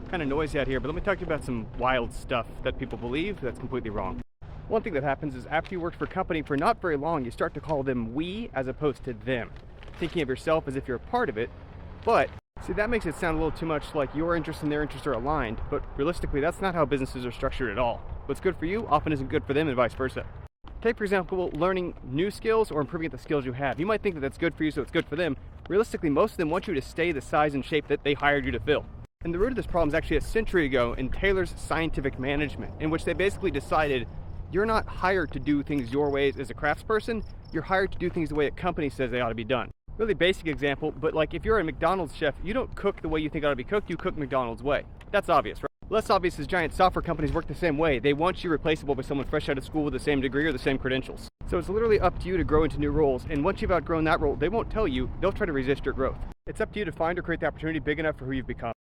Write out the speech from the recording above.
Kind of noisy out here, but let me talk to you about some wild stuff that people believe that's completely wrong. One thing that happens is after you worked for a company for not very long, you start to call them we as opposed to them, thinking of yourself as if you're a part of it. But see, that makes it sound a little too much like your interests and their interests are aligned, but realistically, that's not how businesses are structured at all. What's good for you often isn't good for them and vice versa. Take, for example, learning new skills or improving the skills you have. You might think that that's good for you, so it's good for them. Realistically, most of them want you to stay the size and shape that they hired you to fill. And the root of this problem is actually a century ago in Taylor's Scientific Management, in which they basically decided you're not hired to do things your ways as a craftsperson, you're hired to do things the way a company says they ought to be done. Really basic example, but like if you're a McDonald's chef, you don't cook the way you think it ought to be cooked, you cook McDonald's way. That's obvious, right? Less obvious is giant software companies work the same way. They want you replaceable by someone fresh out of school with the same degree or the same credentials. So it's literally up to you to grow into new roles, and once you've outgrown that role, they won't tell you, they'll try to resist your growth. It's up to you to find or create the opportunity big enough for who you've become.